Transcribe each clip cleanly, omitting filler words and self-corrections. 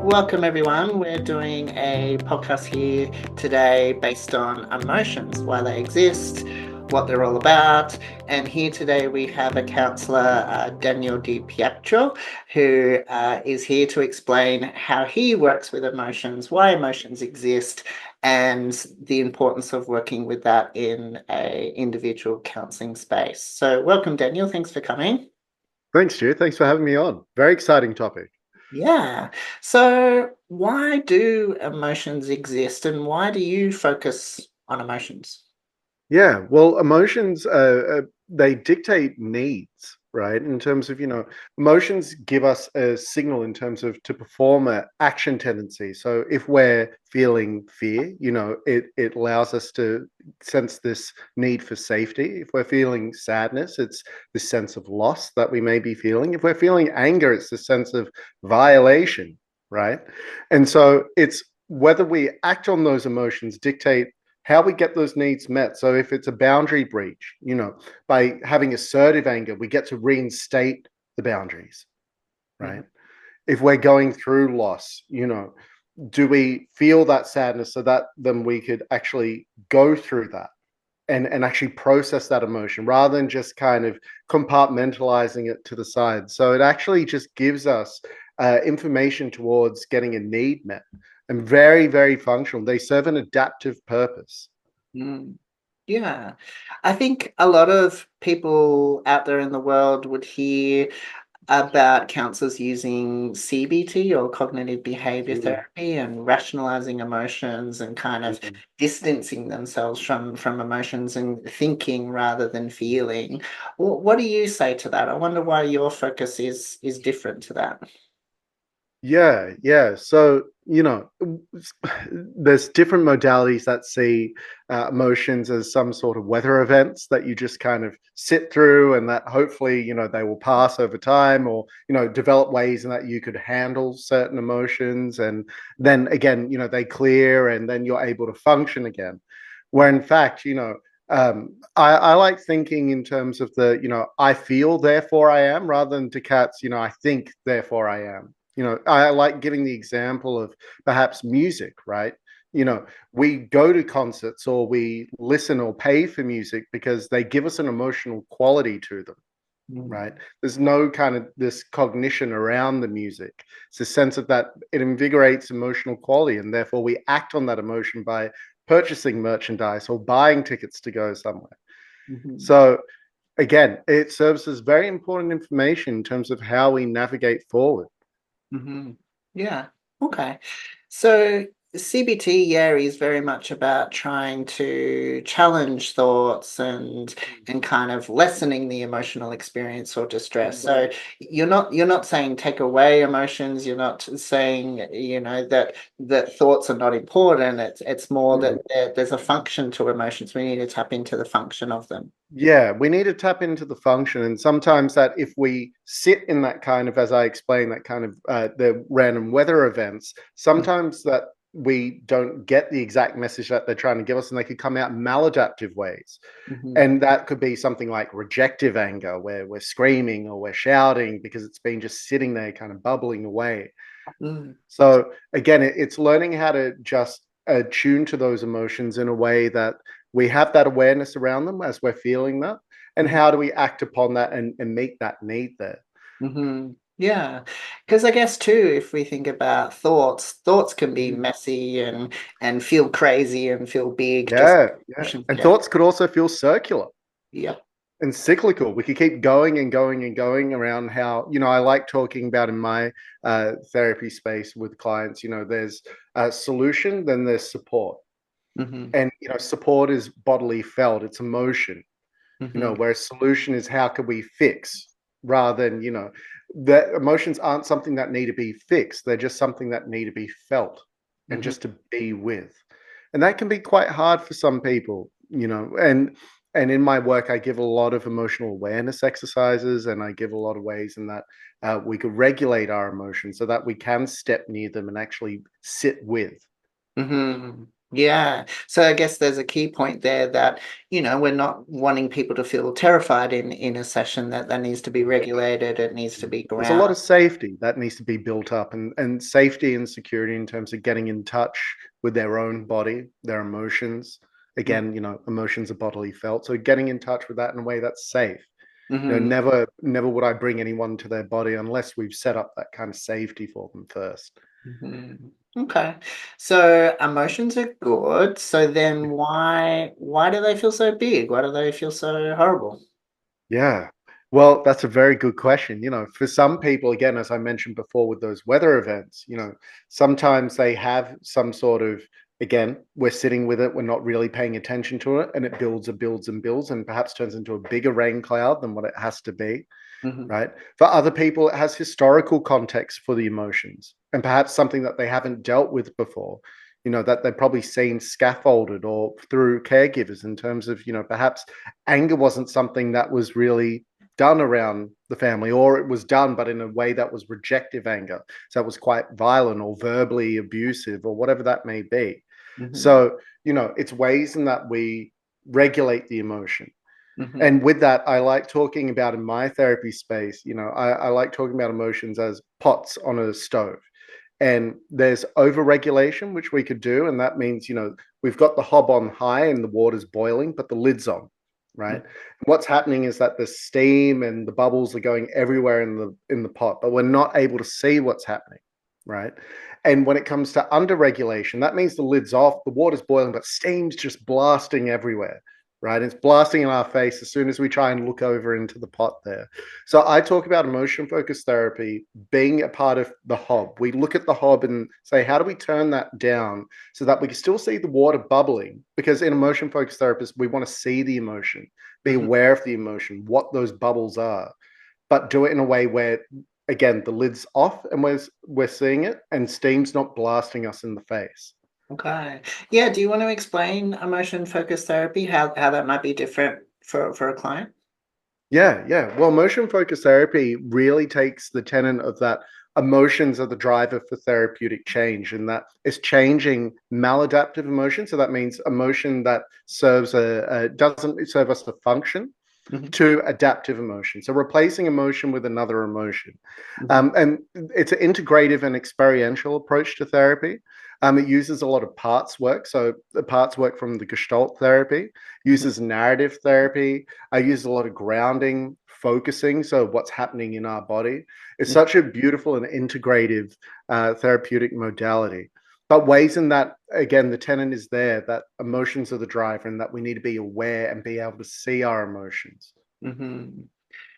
Welcome everyone. We're doing a podcast here today based on emotions, why they exist, what they're all about. And here today we have a counsellor, Daniel di Pietro, who is here to explain how he works with emotions, why emotions exist, and the importance of working with that in a individual counselling space. So welcome, Daniel. Thanks for coming. Thanks, Stu. Thanks for having me on. Very exciting topic. Yeah. So why do emotions exist and why do you focus on emotions? Yeah, well, emotions, they dictate needs, right? In terms of, emotions give us a signal in terms of to perform an action tendency. So if we're feeling fear, it allows us to sense this need for safety. If we're feeling sadness, it's this sense of loss that we may be feeling. If we're feeling anger, it's the sense of violation, right? And so it's whether we act on those emotions dictate how we get those needs met. So if it's a boundary breach, by having assertive anger, we get to reinstate the boundaries, Mhm. right? If we're going through loss, do we feel that sadness so that then we could actually go through that and actually process that emotion rather than just kind of compartmentalizing it to the side. So it actually just gives us information towards getting a need met and very, very functional. They serve an adaptive purpose. Mm. Yeah. I think a lot of people out there in the world would hear about counselors using CBT or cognitive behavior Mm, therapy and rationalizing emotions and kind of mm. distancing themselves from emotions and thinking rather than feeling. What do you say to that? I wonder why your focus is different to that. Yeah, yeah. So, there's different modalities that see emotions as some sort of weather events that you just kind of sit through and that hopefully, they will pass over time or, develop ways in that you could handle certain emotions. And then again, they clear and then you're able to function again. Where in fact, I like thinking in terms of I feel, therefore I am, rather than Descartes, I think, therefore I am. I like giving the example of perhaps music, right? We go to concerts or we listen or pay for music because they give us an emotional quality to them, Mm. right? There's no kind of this cognition around the music. It's a sense of that it invigorates emotional quality, and therefore we act on that emotion by purchasing merchandise or buying tickets to go somewhere. Mhm. So again, it serves as very important information in terms of how we navigate forward. Hmm. Yeah. Okay. So CBT, yeah, is very much about trying to challenge thoughts and kind of lessening the emotional experience or distress. Mm. So you're not saying take away emotions. You're not saying that thoughts are not important. It's more that Mm. there's a function to emotions. We need to tap into the function of them. Yeah, we need to tap into the function. And sometimes that if we sit in that kind of, as I explained, that kind of the random weather events, sometimes that we don't get the exact message that they're trying to give us, and they could come out in maladaptive ways. Mm-hmm. And that could be something like rejective anger, where we're screaming or we're shouting because it's been just sitting there kind of bubbling away. Mm-hmm. So again, it's learning how to just attune to those emotions in a way that we have that awareness around them as we're feeling that, and how do we act upon that and meet that need there. Hmm. Yeah, because I guess too, if we think about thoughts can be Mhm. messy and feel crazy and feel big. Just Yeah, yeah. emotions, And yeah, thoughts could also feel circular yeah. and cyclical. We could keep going and going and going around how, I like talking about in my therapy space with clients, there's a solution, then there's support. Hmm. And, support is bodily felt, it's emotion. Hmm. Where a solution is how can we fix rather than, the emotions aren't something that need to be fixed. They're just something that need to be felt and Hmm. just to be with. And that can be quite hard for some people, and in my work, I give a lot of emotional awareness exercises and I give a lot of ways in that we could regulate our emotions so that we can step near them and actually sit with. Hmm. Yeah. So I guess there's a key point there that, we're not wanting people to feel terrified in a session, that needs to be regulated, it needs to be There's a lot grounded. of safety that needs to be built up, and safety and security in terms of getting in touch with their own body, their emotions. Again, emotions are bodily felt. So getting in touch with that in a way that's safe. Mm-hmm. Never would I bring anyone to their body unless we've set up that kind of safety for them first. Mhm. Okay. So emotions are good. So then why do they feel so big? Why do they feel so horrible? Yeah. Well, that's a very good question. For some people, again, as I mentioned before with those weather events, sometimes they have some sort of, again, we're sitting with it, we're not really paying attention to it, and it builds and builds and builds and perhaps turns into a bigger rain cloud than what it has to be, Hmm. right? For other people, it has historical context for the emotions and perhaps something that they haven't dealt with before, that they've probably seen scaffolded or through caregivers in terms of, perhaps anger wasn't something that was really done around the family, or it was done, but in a way that was rejective anger. So it was quite violent or verbally abusive or whatever that may be. Hmm. So, it's ways in that we regulate the emotion. Hmm. And with that, I like talking about in my therapy space, I like talking about emotions as pots on a stove. And there's overregulation, which we could do. And that means, we've got the hob on high and the water's boiling, but the lid's on, right? And what's happening is that the steam and the bubbles are going everywhere in the pot, but we're not able to see what's happening, right? And when it comes to underregulation, that means the lid's off, the water's boiling, but steam's just blasting everywhere, right? It's blasting in our face as soon as we try and look over into the pot there. So I talk about emotion focused therapy being a part of the hob. We look at the hob and say, how do we turn that down so that we can still see the water bubbling? Because in emotion focused therapists, we want to see the emotion, be Hmm. aware of the emotion, what those bubbles are, but do it in a way where, again, the lid's off and we're seeing it and steam's not blasting us in the face. Okay. Yeah. Do you want to explain emotion focused therapy, how that might be different for a client? Yeah, yeah. Well, motion focused therapy really takes the tenet of that emotions are the driver for therapeutic change, and that is changing maladaptive emotion. So that means emotion that doesn't serve us to function, Hmm. to adaptive emotion. So replacing emotion with another emotion. Hmm. And it's an integrative and experiential approach to therapy. It uses a lot of parts work. So the parts work from the Gestalt therapy, uses narrative therapy. I use a lot of grounding, focusing. So what's happening in our body. It's such a beautiful and integrative therapeutic modality. But ways in that, again, the tenet is there that emotions are the driver and that we need to be aware and be able to see our emotions. Hmm.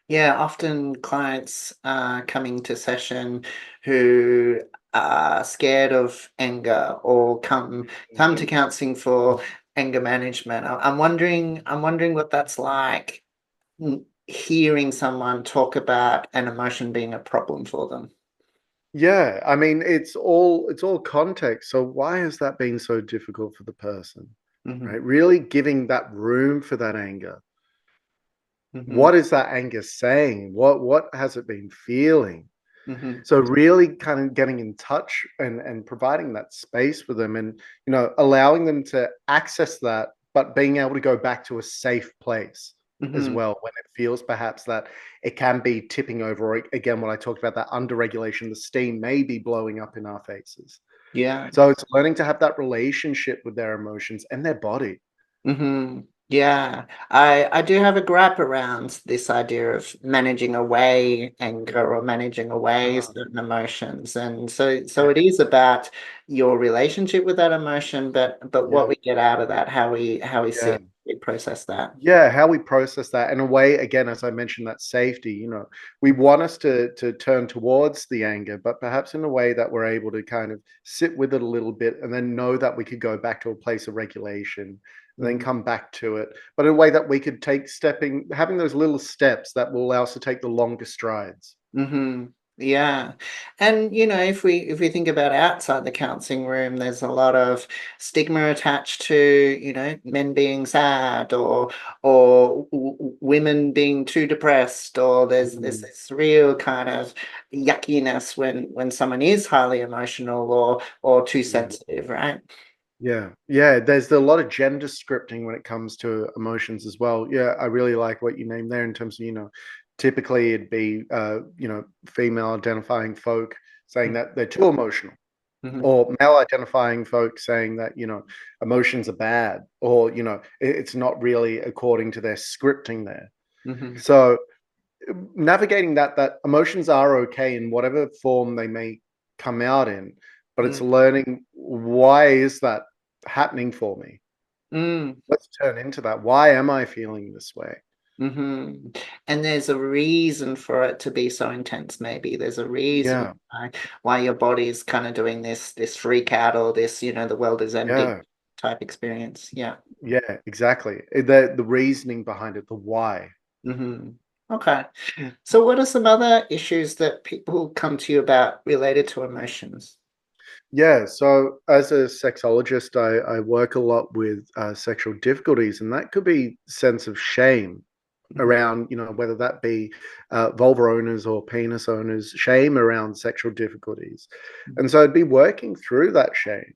Yeah, often clients are coming to session who are scared of anger or come to Mhm. counselling for anger management. I'm wondering what that's like, hearing someone talk about an emotion being a problem for them. Yeah, I mean, it's all context. So why has that been so difficult for the person? Hmm. Right? Really giving that room for that anger. Hmm. What is that anger saying? What has it been feeling? Hmm. So really kind of getting in touch and providing that space for them and allowing them to access that, but being able to go back to a safe place as Hmm. well when it feels perhaps that it can be tipping over, or again when I talked about that under regulation, the steam may be blowing up in our faces. Yeah. So it's learning to have that relationship with their emotions and their body. Hmm. Yeah, I do have a gripe around this idea of managing away anger or managing away Ah, certain emotions, and so yeah, it is about your relationship with that emotion, but what yeah, we get out of that, how we see yeah. it, we process that. Yeah, how we process that in a way, again, as I mentioned, that safety, we want us to turn towards the anger, but perhaps in a way that we're able to kind of sit with it a little bit and then know that we could go back to a place of regulation and then Mhm. come back to it, but in a way that we could having those little steps that will allow us to take the longer strides. Hmm. Yeah. And if we think about outside the counseling room, there's a lot of stigma attached to, men being sad or women being too depressed, or there's Mm. this real kind of yuckiness when someone is highly emotional or too Mm. sensitive, right? Yeah. There's a lot of gender scripting when it comes to emotions as well. Yeah, I really like what you named there in terms of, typically it'd be, female identifying folk saying that they're too emotional, Mm-hmm. or male identifying folk saying that, emotions are bad, or, it's not really according to their scripting there. Mm-hmm. So navigating that emotions are okay in whatever form they may come out in, but it's learning, why is that happening for me? Mm-hmm. Let's turn into that. Why am I feeling this way? Mm-hmm. And there's a reason for it to be so intense, maybe. There's a reason Yeah, why your body's kind of doing this freak out, or this, the world is ending yeah, type experience. Yeah. yeah, exactly. The reasoning behind it, the why. Mm-hmm. Okay. So what are some other issues that people come to you about related to emotions? Yeah, so as a sexologist, I work a lot with sexual difficulties, and that could be sense of shame Mm-hmm. around, whether that be vulva owners or penis owners, shame around sexual difficulties. And so I'd be working through that shame.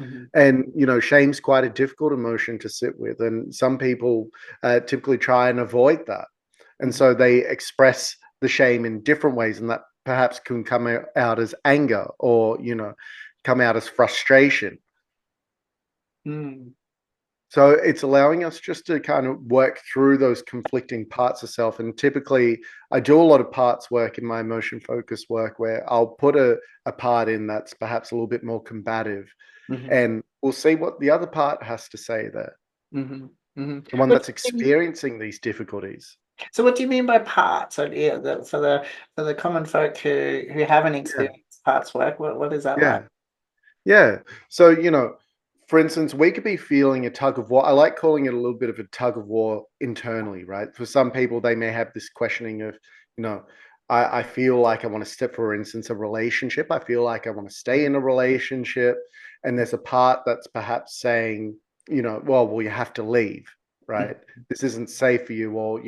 Mm-hmm. And, shame's quite a difficult emotion to sit with. And some people typically try and avoid that. And Mm-hmm. so they express the shame in different ways, and that perhaps can come out as anger, or, come out as frustration. Mm-hmm. So it's allowing us just to kind of work through those conflicting parts of self. And typically, I do a lot of parts work in my emotion focused work where I'll put a part in that's perhaps a little bit more combative, Mm-hmm. and we'll see what the other part has to say there, Mm-hmm. Mm-hmm. the one What that's do you mean? experiencing these difficulties. So what do you mean by parts? So yeah, for the common folk who haven't Yeah, experienced parts work, what is that like? yeah. Yeah. So, for instance, we could be feeling a tug of war. I like calling it a little bit of a tug of war internally, right? For some people, they may have this questioning of, you know, I feel like I want to step, for instance, a relationship. I feel like I want to stay in a relationship. And there's a part that's perhaps saying, well, you have to leave, right? This isn't safe for you, or,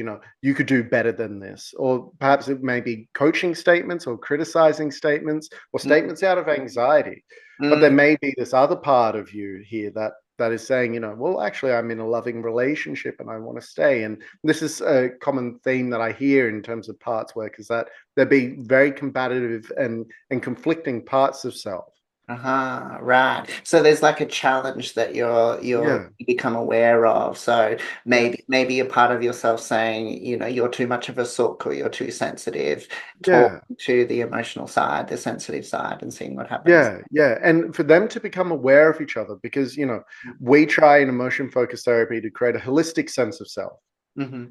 you could do better than this. Or perhaps it may be coaching statements or criticizing statements, or Mm-hmm. statements out of anxiety. But there may be this other part of you here that is saying, well, actually, I'm in a loving relationship and I want to stay. And this is a common theme that I hear in terms of parts work, is that there be very combative and conflicting parts of self. Uh-huh, right. So there's like a challenge that you Yeah, become aware of. So yeah, maybe a part of yourself saying, you're too much of a sook, or you're too sensitive, talk yeah, to the emotional side, the sensitive side, and seeing what happens. yeah. And for them to become aware of each other, because, we try in emotion focused therapy to create a holistic sense of self. Mm-hmm.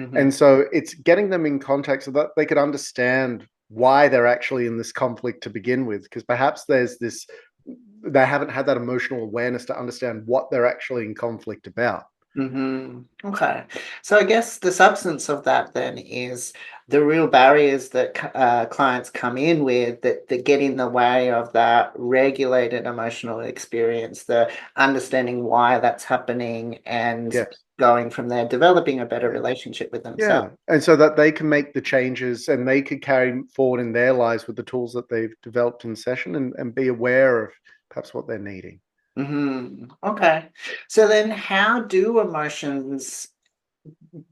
Mm-hmm. And so it's getting them in context so that they could understand why they're actually in this conflict to begin with, because perhaps they haven't had that emotional awareness to understand what they're actually in conflict about. Mm-hmm. Okay. So I guess the substance of that then is the real barriers that clients come in with, that get in the way of that regulated emotional experience, the understanding why that's happening, and Yes. going from there, developing a better Yeah. relationship with themselves. Yeah. And so that they can make the changes and they could carry forward in their lives with the tools that they've developed in session, and be aware of perhaps what they're needing. Okay. So then how do emotions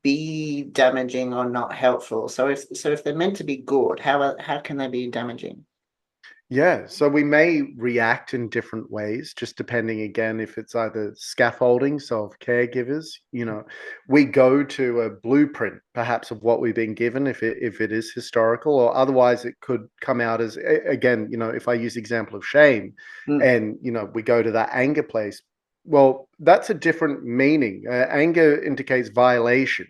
be damaging or not helpful? So if they're meant to be good, how can they be damaging? Yeah, so we may react in different ways, just depending again if it's either scaffolding, so of caregivers, we go to a blueprint perhaps of what we've been given, if it is historical, or otherwise it could come out as again, if I use the example of shame, Mm, and we go to that anger place. Well, that's a different meaning. Anger indicates violation,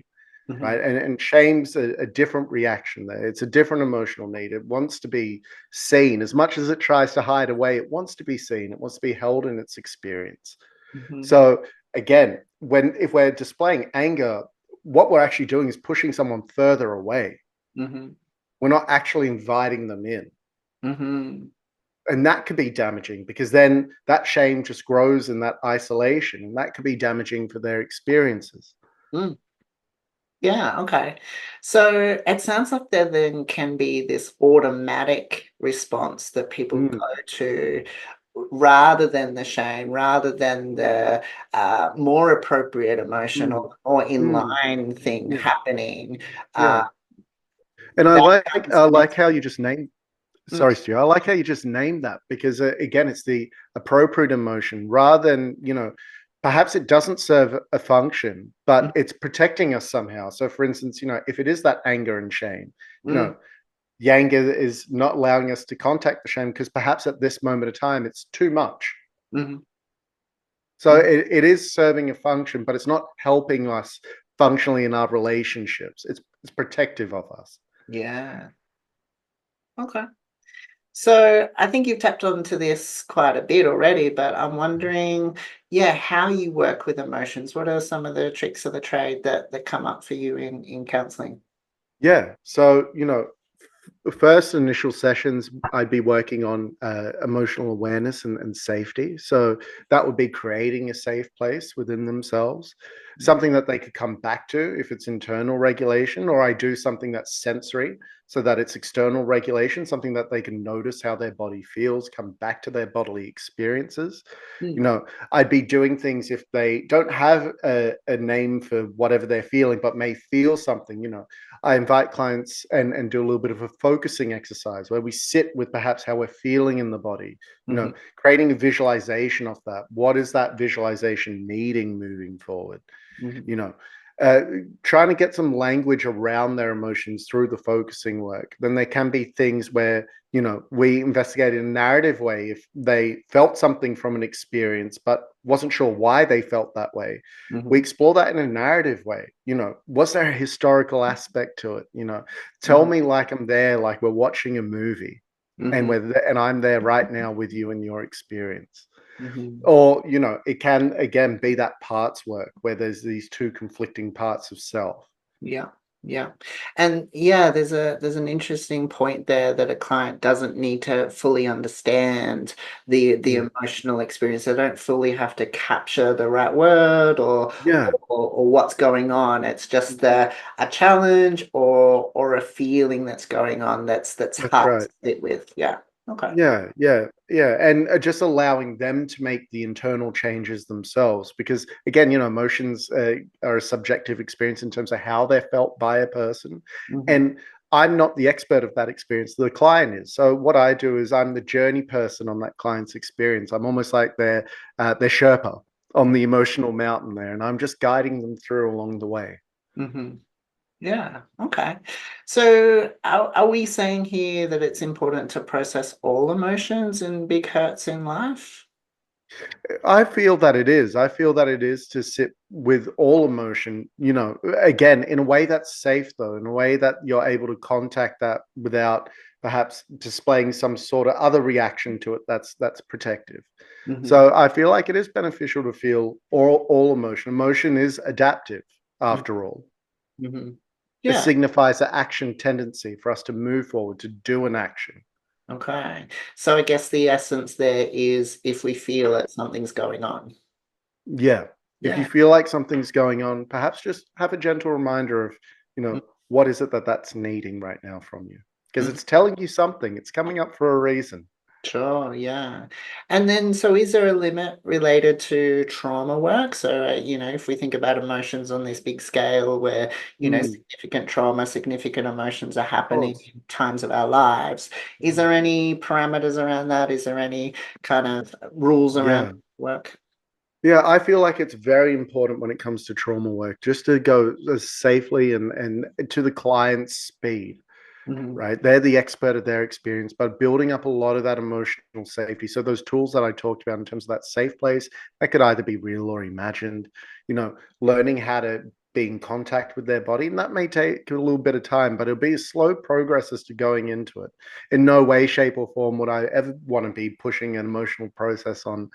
mhm, right? And shame's a different reaction there. It's a different emotional need. It wants to be seen. As much as it tries to hide away, it wants to be seen. It wants to be held in its experience. mhm, So again, if we're displaying anger, what we're actually doing is pushing someone further away. mhm, We're not actually inviting them in. mhm. And that could be damaging, because then that shame just grows in that isolation, and that could be damaging for their experiences. Mm, yeah, okay. So it sounds like there then can be this automatic response that people Mm, go to rather than the shame, rather than the more appropriate emotion Mm, or in mm, line thing yeah, happening, yeah. uh, And that I comes like next. how you just named. Mm, Sorry, Stu. I like how you just named that because again, it's the appropriate emotion rather than perhaps it doesn't serve a function, but mm, it's protecting us somehow. So, for instance, if it is that anger and shame, you mm, know, the anger is not allowing us to contact the shame because perhaps at this moment of time it's too much. mm, So mm. it is serving a function, but it's not helping us functionally in our relationships. It's protective of us. Yeah. Okay. So I think you've tapped onto this quite a bit already, but I'm wondering, yeah, how you work with emotions. What are some of the tricks of the trade that come up for you in counseling? Yeah. So, the first initial sessions, I'd be working on emotional awareness and safety. So that would be creating a safe place within themselves, something that they could come back to if it's internal regulation, or I do something that's sensory so that it's external regulation, something that they can notice how their body feels, come back to their bodily experiences. Mm, You know, I'd be doing things if they don't have a name for whatever they're feeling, but may feel something. I invite clients and do a little bit of a focusing exercise where we sit with perhaps how we're feeling in the body, mhm, creating a visualization of that. What is that visualization needing moving forward? mhm, you know uh, Trying to get some language around their emotions through the focusing work. Then there can be things where we investigate in a narrative way if they felt something from an experience but wasn't sure why they felt that way. We mhm, explore that in a narrative way. Was there a historical aspect to it? Tell mhm, me like I'm there, like we're watching a movie, and mhm, and I'm there right now with you in your experience. mhm. Or it can again be that parts work where there's these two conflicting parts of self. Yeah, yeah. And yeah, there's an interesting point there that a client doesn't need to fully understand the Yeah, emotional experience. They don't fully have to capture the right word yeah, or what's going on. It's just a challenge or a feeling that's going on that's that's hard to right. sit with. Yeah. Okay. Yeah, yeah, yeah. And just allowing them to make the internal changes themselves. Because again, emotions are a subjective experience in terms of how they're felt by a person. Hmm. And I'm not the expert of that experience, the client is. So what I do is I'm the journey person on that client's experience. I'm almost like their Sherpa on the emotional mountain there. And I'm just guiding them through along the way. Hmm. Yeah. Okay. So are we saying here that it's important to process all emotions and big hurts in life? I feel that it is. I feel that it is to sit with all emotion, again, in a way that's safe, though, in a way that you're able to contact that without perhaps displaying some sort of other reaction to it that's protective. Hmm. So I feel like it is beneficial to feel all emotion. Emotion is adaptive, after all. Hmm. It Yeah. signifies an action tendency for us to move forward, to do an action. Okay. So I guess the essence there is if we feel that something's going on. Yeah. If you Yeah. feel like something's going on, perhaps just have a gentle reminder of, Mm, what is it that's needing right now from you? Because mhm. it's telling you something. It's coming up for a reason. Sure, yeah. And then, so is there a limit related to trauma work? So, if we think about emotions on this big scale where, Mm, significant trauma, significant emotions are of happening course. in times of our lives, is Mm. there any parameters around that? Is there any kind of rules around Yeah. work? Yeah, I feel like it's very important when it comes to trauma work just to go as safely and to the client's speed. Hmm. Right? They're the expert of their experience, but building up a lot of that emotional safety. So those tools that I talked about in terms of that safe place, that could either be real or imagined, learning how to be in contact with their body. And that may take a little bit of time, but it'll be a slow progress as to going into it. In no way, shape, or form would I ever want to be pushing an emotional process on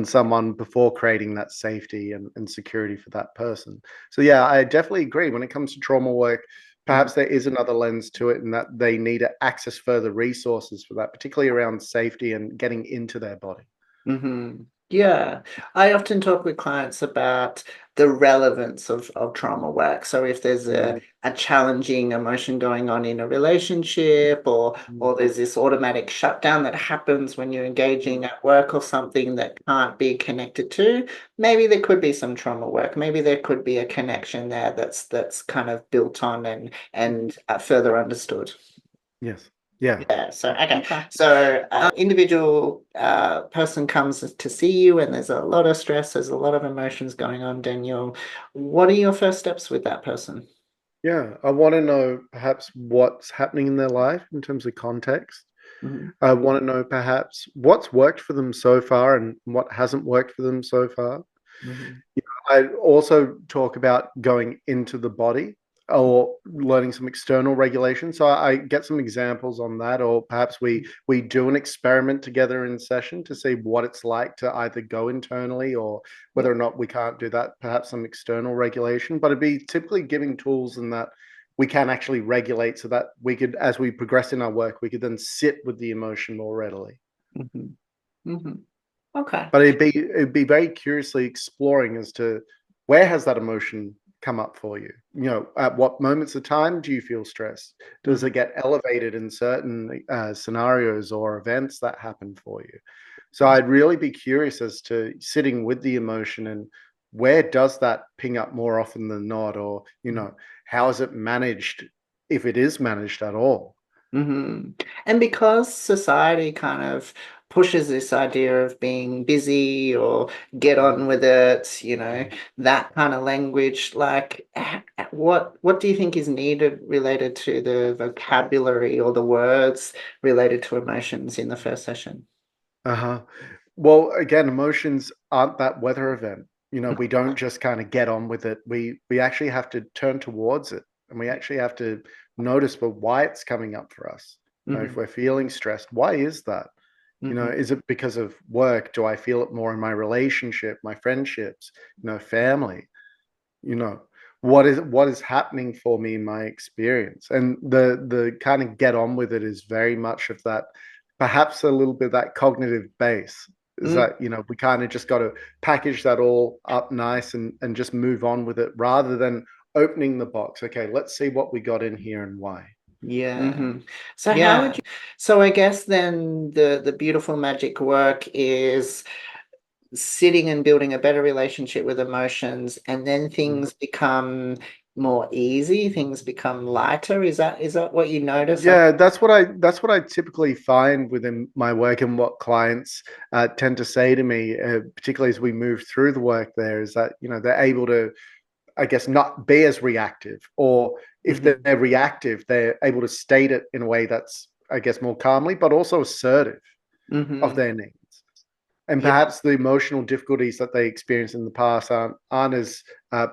someone before creating that safety and security for that person. So yeah, I definitely agree. When it comes to trauma work, perhaps there is another lens to it, and that they need to access further resources for that, particularly around safety and getting into their body. Hmm. Yeah, I often talk with clients about the relevance of trauma work. So if there's a challenging emotion going on in a relationship, or there's this automatic shutdown that happens when you're engaging at work or something that can't be connected to, maybe there could be some trauma work. Maybe there could be a connection there that's kind of built on and further understood. Yes. Yeah. Yeah, so okay. So individual person comes to see you and there's a lot of stress, there's a lot of emotions going on, Daniel. What are your first steps with that person? Yeah. I want to know perhaps what's happening in their life in terms of context. Mhm, I want to know perhaps what's worked for them so far and what hasn't worked for them so far. mhm, I also talk about going into the body or learning some external regulation. So I get some examples on that, or perhaps we do an experiment together in session to see what it's like to either go internally or whether or not we can't do that, perhaps some external regulation. But it'd be typically giving tools in that we can actually regulate so that we could, as we progress in our work, we could then sit with the emotion more readily. mhm, mhm. Okay. But it'd be very curiously exploring as to where has that emotion come up for you? You know, at what moments of time do you feel stressed? Does Mhm, it get elevated in certain scenarios or events that happen for you? So I'd really be curious as to sitting with the emotion and where does that ping up more often than not, or how is it managed if it is managed at all? mhm. And because society kind of pushes this idea of being busy or get on with it, that kind of language, like what do you think is needed related to the vocabulary or the words related to emotions in the first session? Uh-huh. Well, again, emotions aren't that weather event. We don't just kind of get on with it. We actually have to turn towards it, and we actually have to notice why it's coming up for us. If Mhm, we're feeling stressed, why is that? mhm, Is it because of work? Do I feel it more in my relationship, my friendships, family? You know, what is happening for me in my experience? And the kind of get on with it is very much of that, perhaps a little bit that cognitive base. Is mm, that we kind of just got to package that all up nice and just move on with it rather than opening the box. Okay, let's see what we got in here and why. yeah. So how would you, so I guess then the beautiful magic work is sitting and building a better relationship with emotions, and then Mm. things become more easy, things become lighter. Is that what you notice? Yeah, that's what I typically find within my work and what clients tend to say to me, particularly as we move through the work. There is that they're able to, I guess, not be as reactive, or if Mhm, they're reactive, they're able to state it in a way that's, I guess, more calmly, but also assertive of mhm. their needs. And Yeah. perhaps the emotional difficulties that they experienced in the past aren't as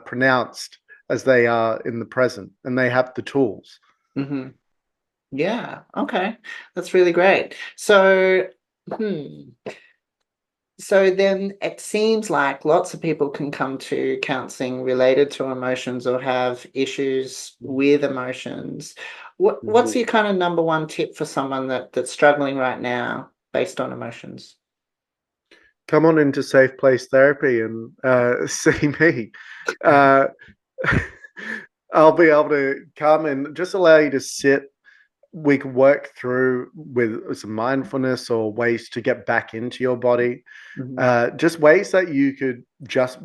pronounced as they are in the present, and they have the tools. Mhm. Yeah. Okay. That's really great. So, hmm. So then it seems like lots of people can come to counseling related to emotions or have issues with emotions. What's Mhm. your kind of number one tip for someone that's struggling right now based on emotions? Come on into Safe Place Therapy and see me. Uh, I'll be able to come and just allow you to sit. We can work through with some mindfulness or ways to get back into your body. Mhm. Just ways that you could just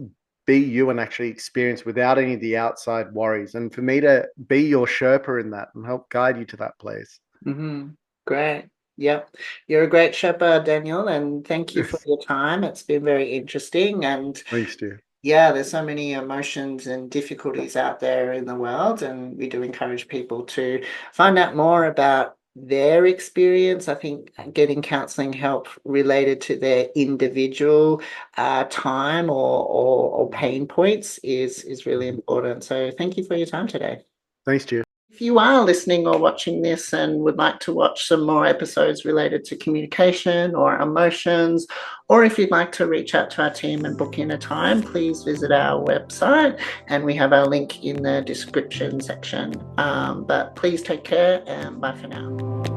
be you and actually experience without any of the outside worries. And for me to be your Sherpa in that and help guide you to that place. Mhm. Great. Yep. You're a great shepherd, Daniel, and thank you for your time. It's been very interesting. And Thanks, dear. yeah, there's so many emotions and difficulties out there in the world, and we do encourage people to find out more about their experience. I think getting counselling help related to their individual time or pain points is really important. So thank you for your time today. Thanks, dear. If you are listening or watching this and would like to watch some more episodes related to communication or emotions, or if you'd like to reach out to our team and book in a time, please visit our website and we have our link in the description section. But please take care and bye for now.